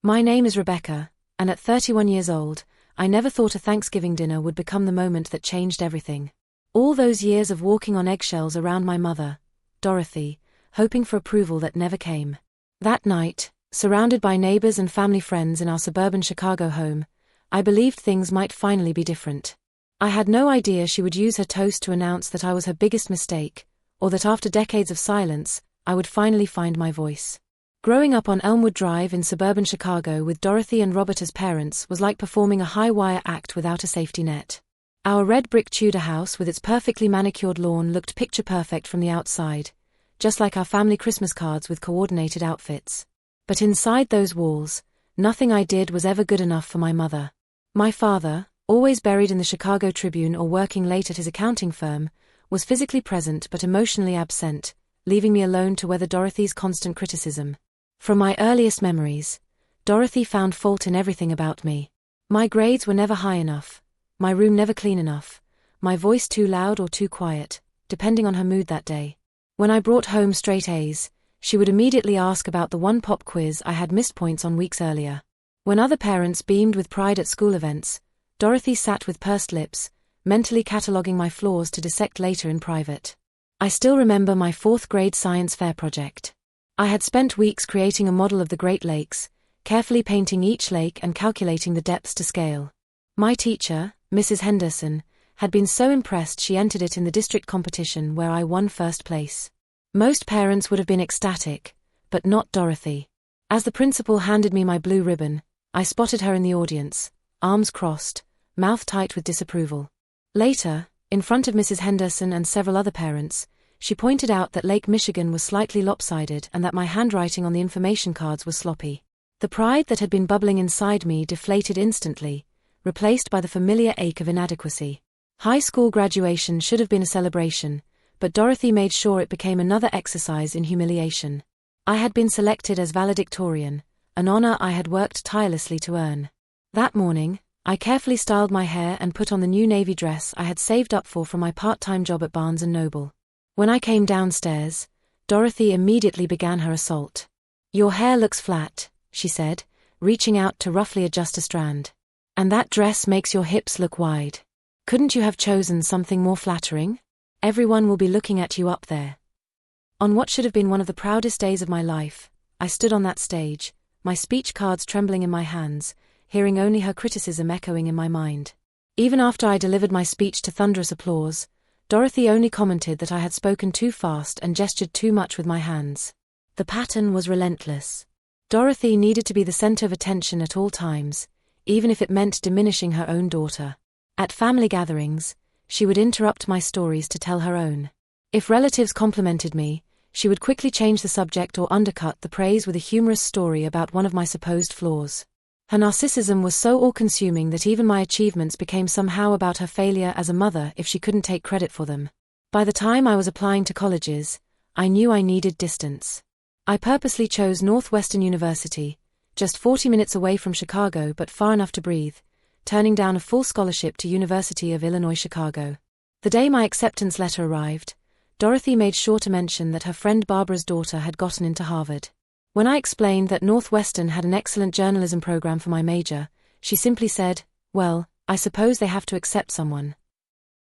My name is Rebecca, and at 31 years old, I never thought a Thanksgiving dinner would become the moment that changed everything. All those years of walking on eggshells around my mother, Dorothy, hoping for approval that never came. That night, surrounded by neighbors and family friends in our suburban Chicago home, I believed things might finally be different. I had no idea she would use her toast to announce that I was her biggest mistake, or that after decades of silence, I would finally find my voice. Growing up on Elmwood Drive in suburban Chicago with Dorothy and Robert as parents was like performing a high-wire act without a safety net. Our red brick Tudor house with its perfectly manicured lawn looked picture-perfect from the outside, just like our family Christmas cards with coordinated outfits. But inside those walls, nothing I did was ever good enough for my mother. My father, always buried in the Chicago Tribune or working late at his accounting firm, was physically present but emotionally absent, leaving me alone to weather Dorothy's constant criticism. From my earliest memories, Dorothy found fault in everything about me. My grades were never high enough, my room never clean enough, my voice too loud or too quiet, depending on her mood that day. When I brought home straight A's, she would immediately ask about the one pop quiz I had missed points on weeks earlier. When other parents beamed with pride at school events, Dorothy sat with pursed lips, mentally cataloging my flaws to dissect later in private. I still remember my 4th grade science fair project. I had spent weeks creating a model of the Great Lakes, carefully painting each lake and calculating the depths to scale. My teacher, Mrs. Henderson, had been so impressed she entered it in the district competition where I won first place. Most parents would have been ecstatic, but not Dorothy. As the principal handed me my blue ribbon, I spotted her in the audience, arms crossed, mouth tight with disapproval. Later, in front of Mrs. Henderson and several other parents, she pointed out that Lake Michigan was slightly lopsided and that my handwriting on the information cards was sloppy. The pride that had been bubbling inside me deflated instantly, replaced by the familiar ache of inadequacy. High school graduation should have been a celebration, but Dorothy made sure it became another exercise in humiliation. I had been selected as valedictorian, an honor I had worked tirelessly to earn. That morning, I carefully styled my hair and put on the new navy dress I had saved up for from my part-time job at Barnes & Noble. When I came downstairs, Dorothy immediately began her assault. "Your hair looks flat," she said, reaching out to roughly adjust a strand. "And that dress makes your hips look wide. Couldn't you have chosen something more flattering? Everyone will be looking at you up there." On what should have been one of the proudest days of my life, I stood on that stage, my speech cards trembling in my hands, hearing only her criticism echoing in my mind. Even after I delivered my speech to thunderous applause, Dorothy only commented that I had spoken too fast and gestured too much with my hands. The pattern was relentless. Dorothy needed to be the center of attention at all times, even if it meant diminishing her own daughter. At family gatherings, she would interrupt my stories to tell her own. If relatives complimented me, she would quickly change the subject or undercut the praise with a humorous story about one of my supposed flaws. Her narcissism was so all-consuming that even my achievements became somehow about her failure as a mother if she couldn't take credit for them. By the time I was applying to colleges, I knew I needed distance. I purposely chose Northwestern University, just 40 minutes away from Chicago but far enough to breathe, turning down a full scholarship to University of Illinois Chicago. The day my acceptance letter arrived, Dorothy made sure to mention that her friend Barbara's daughter had gotten into Harvard. When I explained that Northwestern had an excellent journalism program for my major, she simply said, "Well, I suppose they have to accept someone."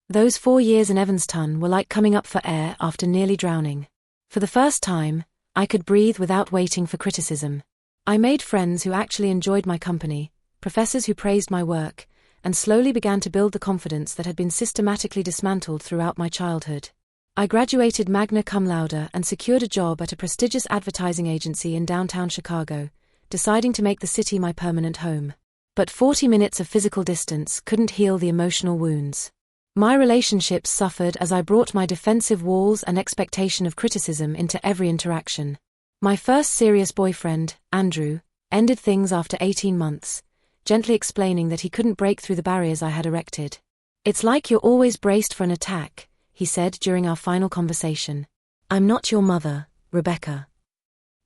Those 4 years in Evanston were like coming up for air after nearly drowning. For the first time, I could breathe without waiting for criticism. I made friends who actually enjoyed my company, professors who praised my work, and slowly began to build the confidence that had been systematically dismantled throughout my childhood. I graduated magna cum laude and secured a job at a prestigious advertising agency in downtown Chicago, deciding to make the city my permanent home. But 40 minutes of physical distance couldn't heal the emotional wounds. My relationships suffered as I brought my defensive walls and expectation of criticism into every interaction. My first serious boyfriend, Andrew, ended things after 18 months, gently explaining that he couldn't break through the barriers I had erected. "It's like you're always braced for an attack," he said during our final conversation. "I'm not your mother, Rebecca."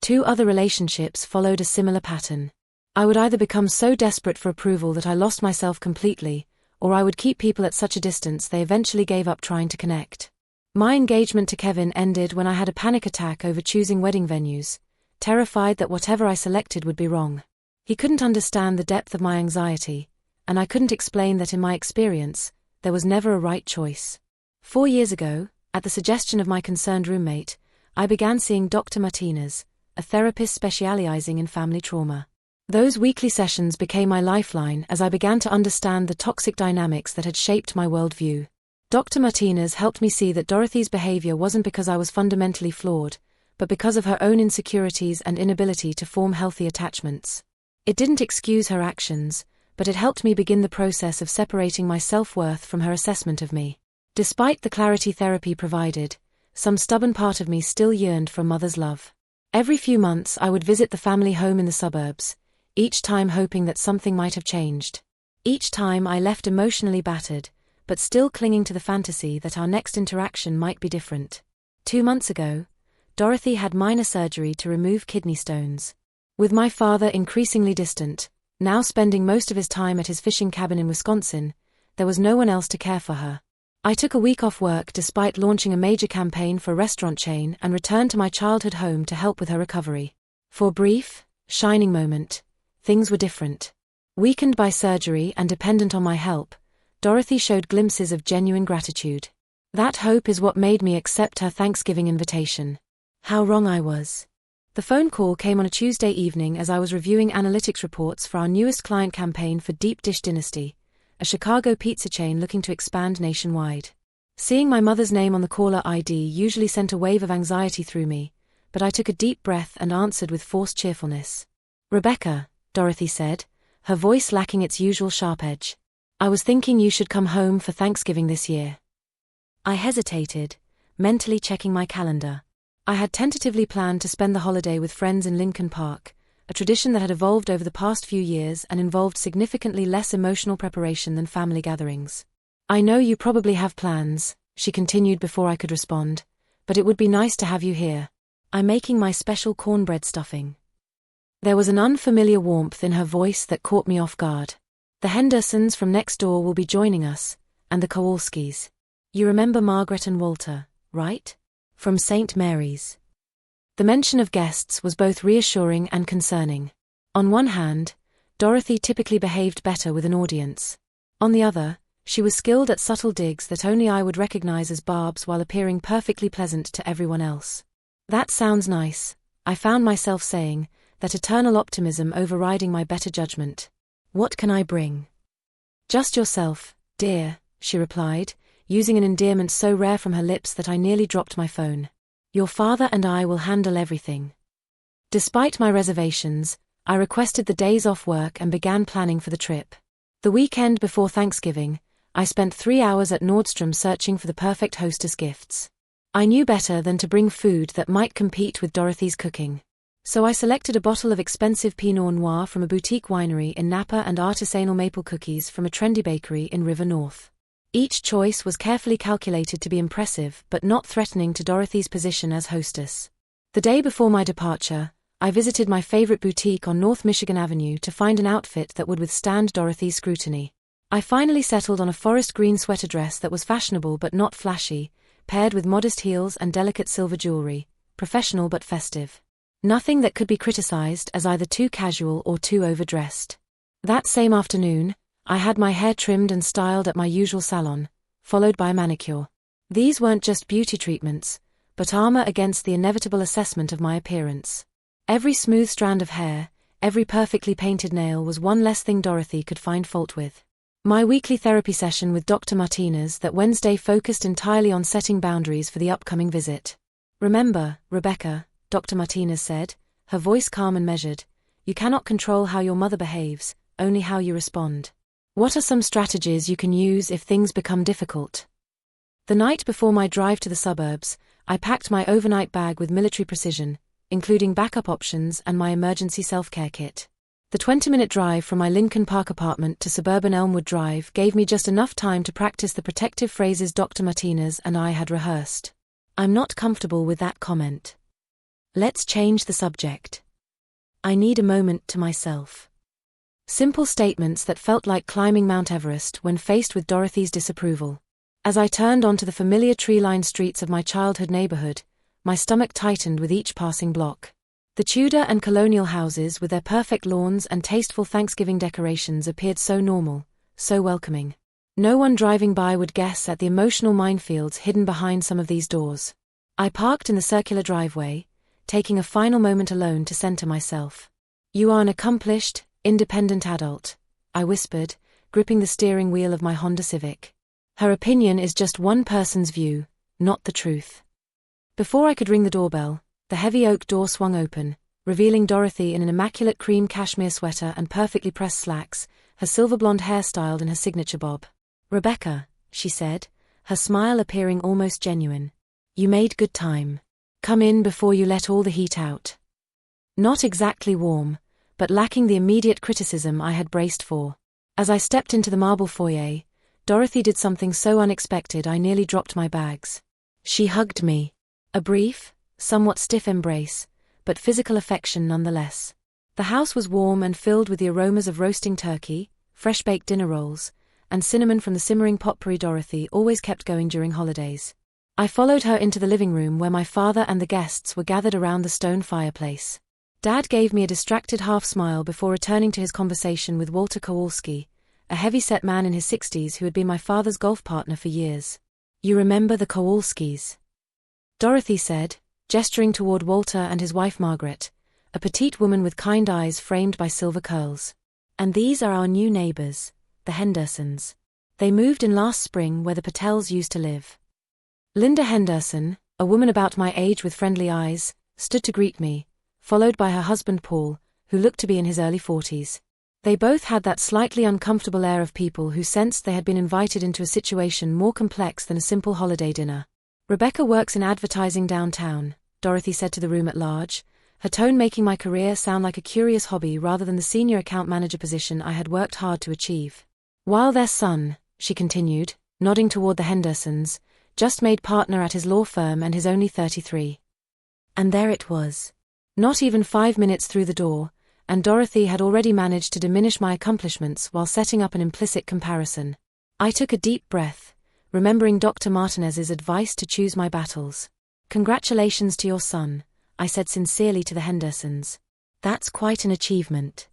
2 other relationships followed a similar pattern. I would either become so desperate for approval that I lost myself completely, or I would keep people at such a distance they eventually gave up trying to connect. My engagement to Kevin ended when I had a panic attack over choosing wedding venues, terrified that whatever I selected would be wrong. He couldn't understand the depth of my anxiety, and I couldn't explain that in my experience, there was never a right choice. 4 years ago, at the suggestion of my concerned roommate, I began seeing Dr. Martinez, a therapist specializing in family trauma. Those weekly sessions became my lifeline as I began to understand the toxic dynamics that had shaped my worldview. Dr. Martinez helped me see that Dorothy's behavior wasn't because I was fundamentally flawed, but because of her own insecurities and inability to form healthy attachments. It didn't excuse her actions, but it helped me begin the process of separating my self-worth from her assessment of me. Despite the clarity therapy provided, some stubborn part of me still yearned for a mother's love. Every few months I would visit the family home in the suburbs, each time hoping that something might have changed. Each time I left emotionally battered, but still clinging to the fantasy that our next interaction might be different. 2 months ago, Dorothy had minor surgery to remove kidney stones. With my father increasingly distant, now spending most of his time at his fishing cabin in Wisconsin, there was no one else to care for her. I took a week off work despite launching a major campaign for a restaurant chain and returned to my childhood home to help with her recovery. For a brief, shining moment, things were different. Weakened by surgery and dependent on my help, Dorothy showed glimpses of genuine gratitude. That hope is what made me accept her Thanksgiving invitation. How wrong I was. The phone call came on a Tuesday evening as I was reviewing analytics reports for our newest client campaign for Deep Dish Dynasty, a Chicago pizza chain looking to expand nationwide. Seeing my mother's name on the caller ID usually sent a wave of anxiety through me, but I took a deep breath and answered with forced cheerfulness. "Rebecca," Dorothy said, her voice lacking its usual sharp edge. "I was thinking you should come home for Thanksgiving this year." I hesitated, mentally checking my calendar. I had tentatively planned to spend the holiday with friends in Lincoln Park, a tradition that had evolved over the past few years and involved significantly less emotional preparation than family gatherings. "I know you probably have plans," she continued before I could respond, "but it would be nice to have you here. I'm making my special cornbread stuffing." There was an unfamiliar warmth in her voice that caught me off guard. "The Hendersons from next door will be joining us, and the Kowalskis. You remember Margaret and Walter, right? From St. Mary's." The mention of guests was both reassuring and concerning. On one hand, Dorothy typically behaved better with an audience. On the other, she was skilled at subtle digs that only I would recognize as barbs while appearing perfectly pleasant to everyone else. "That sounds nice," I found myself saying, that eternal optimism overriding my better judgment. "What can I bring?" "Just yourself, dear," she replied, using an endearment so rare from her lips that I nearly dropped my phone. "Your father and I will handle everything." Despite my reservations, I requested the days off work and began planning for the trip. The weekend before Thanksgiving, I spent 3 hours at Nordstrom searching for the perfect hostess gifts. I knew better than to bring food that might compete with Dorothy's cooking. So I selected a bottle of expensive Pinot Noir from a boutique winery in Napa and artisanal maple cookies from a trendy bakery in River North. Each choice was carefully calculated to be impressive but not threatening to Dorothy's position as hostess. The day before my departure, I visited my favorite boutique on North Michigan Avenue to find an outfit that would withstand Dorothy's scrutiny. I finally settled on a forest green sweater dress that was fashionable but not flashy, paired with modest heels and delicate silver jewelry, professional but festive. Nothing that could be criticized as either too casual or too overdressed. That same afternoon, I had my hair trimmed and styled at my usual salon, followed by a manicure. These weren't just beauty treatments, but armor against the inevitable assessment of my appearance. Every smooth strand of hair, every perfectly painted nail was one less thing Dorothy could find fault with. My weekly therapy session with Dr. Martinez that Wednesday focused entirely on setting boundaries for the upcoming visit. "Remember, Rebecca," Dr. Martinez said, her voice calm and measured, "you cannot control how your mother behaves, only how you respond. What are some strategies you can use if things become difficult?" The night before my drive to the suburbs, I packed my overnight bag with military precision, including backup options and my emergency self-care kit. The 20-minute drive from my Lincoln Park apartment to suburban Elmwood Drive gave me just enough time to practice the protective phrases Dr. Martinez and I had rehearsed. "I'm not comfortable with that comment. Let's change the subject. I need a moment to myself." Simple statements that felt like climbing Mount Everest when faced with Dorothy's disapproval. As I turned onto the familiar tree-lined streets of my childhood neighborhood, my stomach tightened with each passing block. The Tudor and colonial houses with their perfect lawns and tasteful Thanksgiving decorations appeared so normal, so welcoming. No one driving by would guess at the emotional minefields hidden behind some of these doors. I parked in the circular driveway, taking a final moment alone to center myself. "You are an accomplished, independent adult," I whispered, gripping the steering wheel of my Honda Civic. "Her opinion is just one person's view, not the truth." Before I could ring the doorbell, the heavy oak door swung open, revealing Dorothy in an immaculate cream cashmere sweater and perfectly pressed slacks, her silver blonde hair styled in her signature bob. "Rebecca," she said, her smile appearing almost genuine. "You made good time. Come in before you let all the heat out." Not exactly warm, but lacking the immediate criticism I had braced for. As I stepped into the marble foyer, Dorothy did something so unexpected I nearly dropped my bags. She hugged me. A brief, somewhat stiff embrace, but physical affection nonetheless. The house was warm and filled with the aromas of roasting turkey, fresh-baked dinner rolls, and cinnamon from the simmering potpourri Dorothy always kept going during holidays. I followed her into the living room where my father and the guests were gathered around the stone fireplace. Dad gave me a distracted half-smile before returning to his conversation with Walter Kowalski, a heavy-set man in his 60s who had been my father's golf partner for years. "You remember the Kowalskis?" Dorothy said, gesturing toward Walter and his wife Margaret, a petite woman with kind eyes framed by silver curls. "And these are our new neighbors, the Hendersons. They moved in last spring where the Patels used to live." Linda Henderson, a woman about my age with friendly eyes, stood to greet me, followed by her husband Paul, who looked to be in his early 40s. They both had that slightly uncomfortable air of people who sensed they had been invited into a situation more complex than a simple holiday dinner. "Rebecca works in advertising downtown," Dorothy said to the room at large, her tone making my career sound like a curious hobby rather than the senior account manager position I had worked hard to achieve. "While their son," she continued, nodding toward the Hendersons, "just made partner at his law firm and is only 33. And there it was. Not even 5 minutes through the door, and Dorothy had already managed to diminish my accomplishments while setting up an implicit comparison. I took a deep breath, remembering Dr. Martinez's advice to choose my battles. "Congratulations to your son," I said sincerely to the Hendersons. "That's quite an achievement."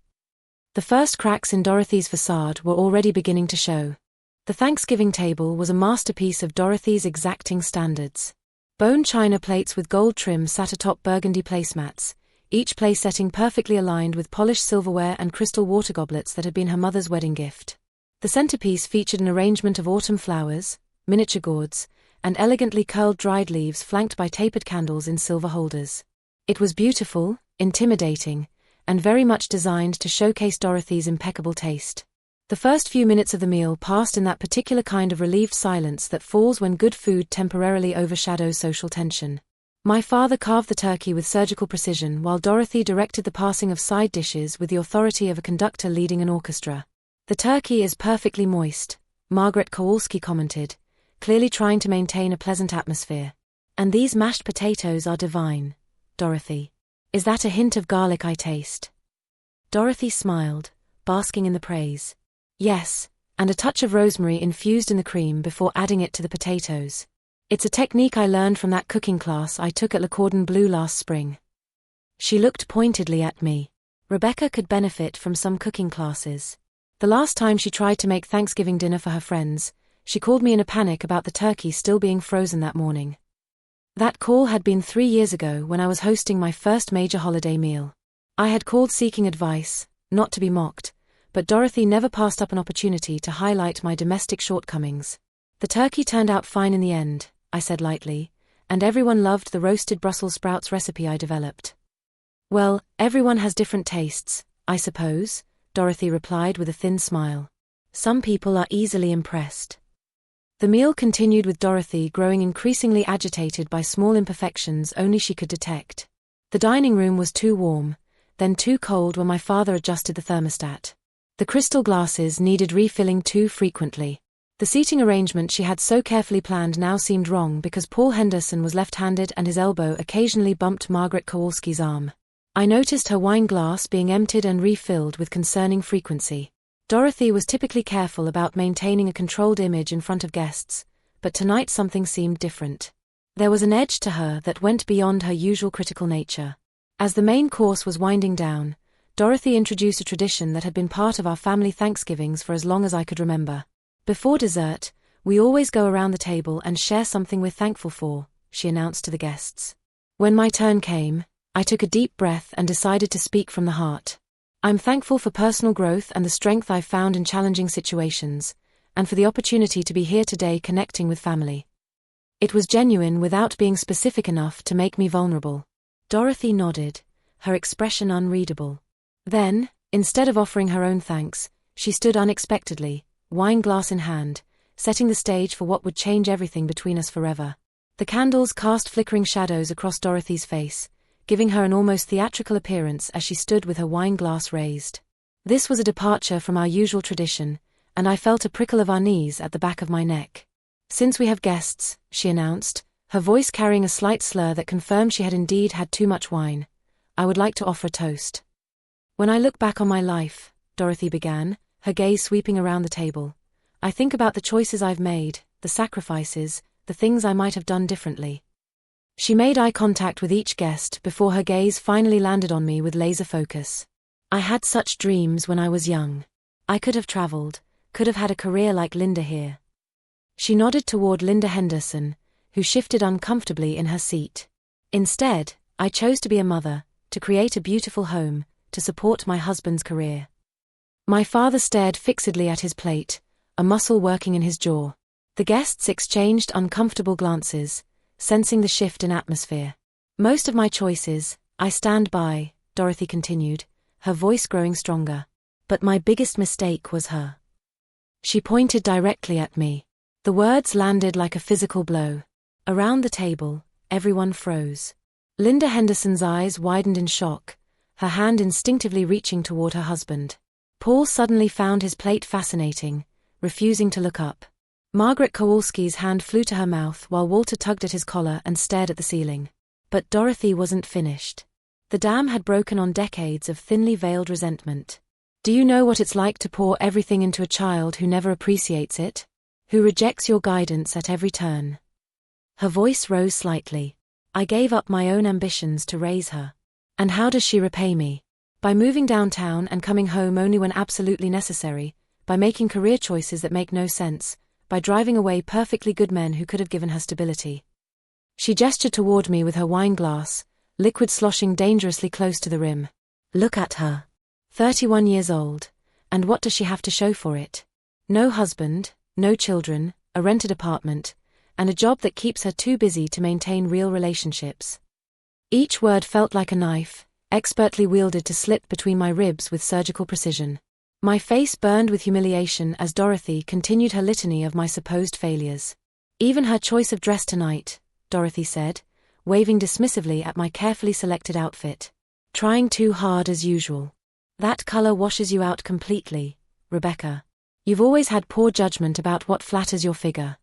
The first cracks in Dorothy's facade were already beginning to show. The Thanksgiving table was a masterpiece of Dorothy's exacting standards. Bone china plates with gold trim sat atop burgundy placemats, each place setting perfectly aligned with polished silverware and crystal water goblets that had been her mother's wedding gift. The centerpiece featured an arrangement of autumn flowers, miniature gourds, and elegantly curled dried leaves flanked by tapered candles in silver holders. It was beautiful, intimidating, and very much designed to showcase Dorothy's impeccable taste. The first few minutes of the meal passed in that particular kind of relieved silence that falls when good food temporarily overshadows social tension. My father carved the turkey with surgical precision while Dorothy directed the passing of side dishes with the authority of a conductor leading an orchestra. "The turkey is perfectly moist," Margaret Kowalski commented, clearly trying to maintain a pleasant atmosphere. "And these mashed potatoes are divine, Dorothy. Is that a hint of garlic I taste?" Dorothy smiled, basking in the praise. "Yes, and a touch of rosemary infused in the cream before adding it to the potatoes. It's a technique I learned from that cooking class I took at Le Cordon Bleu last spring." She looked pointedly at me. Rebecca could benefit from some cooking classes. The last time she tried to make Thanksgiving dinner for her friends, she called me in a panic about the turkey still being frozen that morning. That call had been 3 years ago when I was hosting my first major holiday meal. I had called seeking advice, not to be mocked, but Dorothy never passed up an opportunity to highlight my domestic shortcomings. "The turkey turned out fine in the end," I said lightly, "and everyone loved the roasted Brussels sprouts recipe I developed." "Well, everyone has different tastes, I suppose," Dorothy replied with a thin smile. "Some people are easily impressed." The meal continued with Dorothy growing increasingly agitated by small imperfections only she could detect. The dining room was too warm, then too cold when my father adjusted the thermostat. The crystal glasses needed refilling too frequently. The seating arrangement she had so carefully planned now seemed wrong because Paul Henderson was left-handed and his elbow occasionally bumped Margaret Kowalski's arm. I noticed her wine glass being emptied and refilled with concerning frequency. Dorothy was typically careful about maintaining a controlled image in front of guests, but tonight something seemed different. There was an edge to her that went beyond her usual critical nature. As the main course was winding down, Dorothy introduced a tradition that had been part of our family Thanksgivings for as long as I could remember. Before dessert, we always go around the table and share something we're thankful for, she announced to the guests. When my turn came, I took a deep breath and decided to speak from the heart. I'm thankful for personal growth and the strength I've found in challenging situations, and for the opportunity to be here today connecting with family. It was genuine without being specific enough to make me vulnerable. Dorothy nodded, her expression unreadable. Then, instead of offering her own thanks, she stood unexpectedly, wine glass in hand, setting the stage for what would change everything between us forever. The candles cast flickering shadows across Dorothy's face, giving her an almost theatrical appearance as she stood with her wine glass raised. This was a departure from our usual tradition, and I felt a prickle of unease at the back of my neck. Since we have guests, she announced, her voice carrying a slight slur that confirmed she had indeed had too much wine, I would like to offer a toast. When I look back on my life, Dorothy began, her gaze sweeping around the table, I think about the choices I've made, the sacrifices, the things I might have done differently. She made eye contact with each guest before her gaze finally landed on me with laser focus. I had such dreams when I was young. I could have traveled, could have had a career like Linda here. She nodded toward Linda Henderson, who shifted uncomfortably in her seat. Instead, I chose to be a mother, to create a beautiful home, to support my husband's career. My father stared fixedly at his plate, a muscle working in his jaw. The guests exchanged uncomfortable glances, sensing the shift in atmosphere. Most of my choices, I stand by, Dorothy continued, her voice growing stronger. But my biggest mistake was her. She pointed directly at me. The words landed like a physical blow. Around the table, everyone froze. Linda Henderson's eyes widened in shock, her hand instinctively reaching toward her husband. Paul suddenly found his plate fascinating, refusing to look up. Margaret Kowalski's hand flew to her mouth while Walter tugged at his collar and stared at the ceiling. But Dorothy wasn't finished. The dam had broken on decades of thinly veiled resentment. Do you know what it's like to pour everything into a child who never appreciates it? Who rejects your guidance at every turn? Her voice rose slightly. I gave up my own ambitions to raise her. And how does she repay me? By moving downtown and coming home only when absolutely necessary, by making career choices that make no sense, by driving away perfectly good men who could have given her stability. She gestured toward me with her wine glass, liquid sloshing dangerously close to the rim. Look at her. 31 years old, and what does she have to show for it? No husband, no children, a rented apartment, and a job that keeps her too busy to maintain real relationships. Each word felt like a knife, expertly wielded to slit between my ribs with surgical precision. My face burned with humiliation as Dorothy continued her litany of my supposed failures. Even her choice of dress tonight, Dorothy said, waving dismissively at my carefully selected outfit. Trying too hard as usual. That color washes you out completely, Rebecca. You've always had poor judgment about what flatters your figure.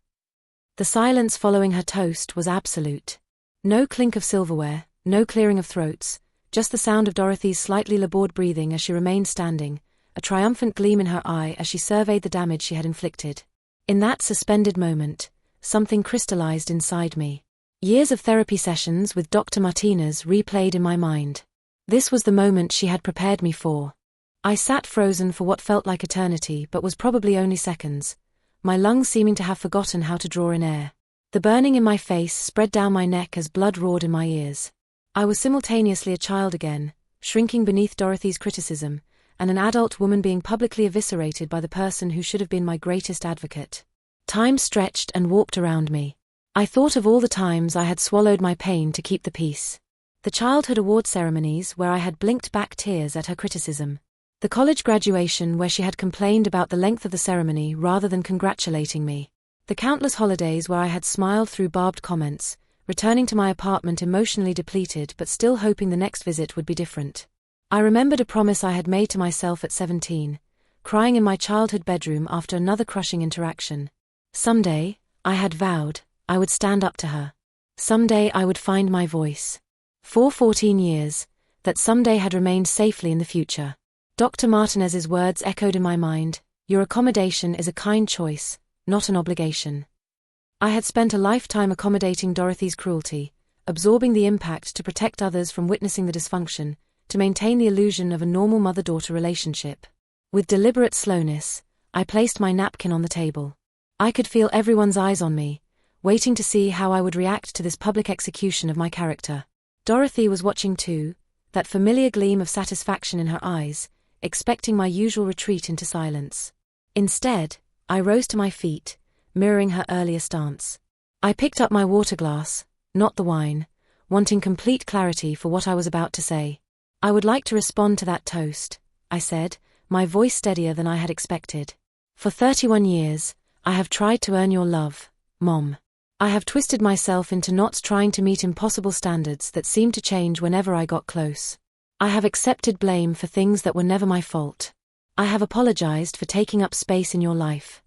The silence following her toast was absolute. No clink of silverware, no clearing of throats, just the sound of Dorothy's slightly labored breathing as she remained standing, a triumphant gleam in her eye as she surveyed the damage she had inflicted. In that suspended moment, something crystallized inside me. Years of therapy sessions with Dr. Martinez replayed in my mind. This was the moment she had prepared me for. I sat frozen for what felt like eternity but was probably only seconds, my lungs seeming to have forgotten how to draw in air. The burning in my face spread down my neck as blood roared in my ears. I was simultaneously a child again, shrinking beneath Dorothy's criticism, and an adult woman being publicly eviscerated by the person who should have been my greatest advocate. Time stretched and warped around me. I thought of all the times I had swallowed my pain to keep the peace. The childhood award ceremonies where I had blinked back tears at her criticism. The college graduation where she had complained about the length of the ceremony rather than congratulating me. The countless holidays where I had smiled through barbed comments, returning to my apartment emotionally depleted but still hoping the next visit would be different. I remembered a promise I had made to myself at 17, crying in my childhood bedroom after another crushing interaction. Someday, I had vowed, I would stand up to her. Someday I would find my voice. For 14 years, that someday had remained safely in the future. Dr. Martinez's words echoed in my mind, your accommodation is a kind choice, not an obligation. I had spent a lifetime accommodating Dorothy's cruelty, absorbing the impact to protect others from witnessing the dysfunction, to maintain the illusion of a normal mother-daughter relationship. With deliberate slowness, I placed my napkin on the table. I could feel everyone's eyes on me, waiting to see how I would react to this public execution of my character. Dorothy was watching too, that familiar gleam of satisfaction in her eyes, expecting my usual retreat into silence. Instead, I rose to my feet, mirroring her earlier stance. I picked up my water glass, not the wine, wanting complete clarity for what I was about to say. "I would like to respond to that toast," I said, my voice steadier than I had expected. "For 31 years, I have tried to earn your love, Mom. I have twisted myself into knots trying to meet impossible standards that seemed to change whenever I got close. I have accepted blame for things that were never my fault. I have apologized for taking up space in your life."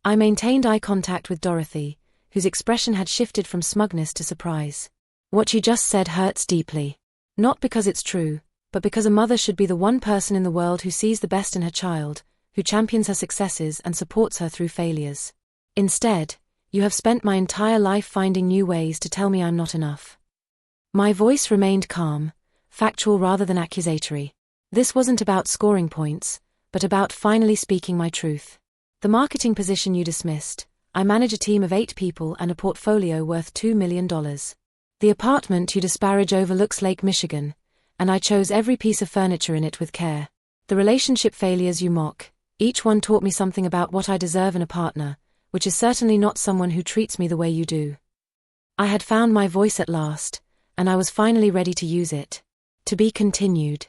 I maintained eye contact with Dorothy, whose expression had shifted from smugness to surprise. "What you just said hurts deeply. Not because it's true, but because a mother should be the one person in the world who sees the best in her child, who champions her successes and supports her through failures. Instead, you have spent my entire life finding new ways to tell me I'm not enough." My voice remained calm, factual rather than accusatory. This wasn't about scoring points, but about finally speaking my truth. "The marketing position you dismissed, I manage a team of 8 people and a portfolio worth $2 million. The apartment you disparage overlooks Lake Michigan, and I chose every piece of furniture in it with care. The relationship failures you mock, each one taught me something about what I deserve in a partner, which is certainly not someone who treats me the way you do." I had found my voice at last, and I was finally ready to use it. To be continued.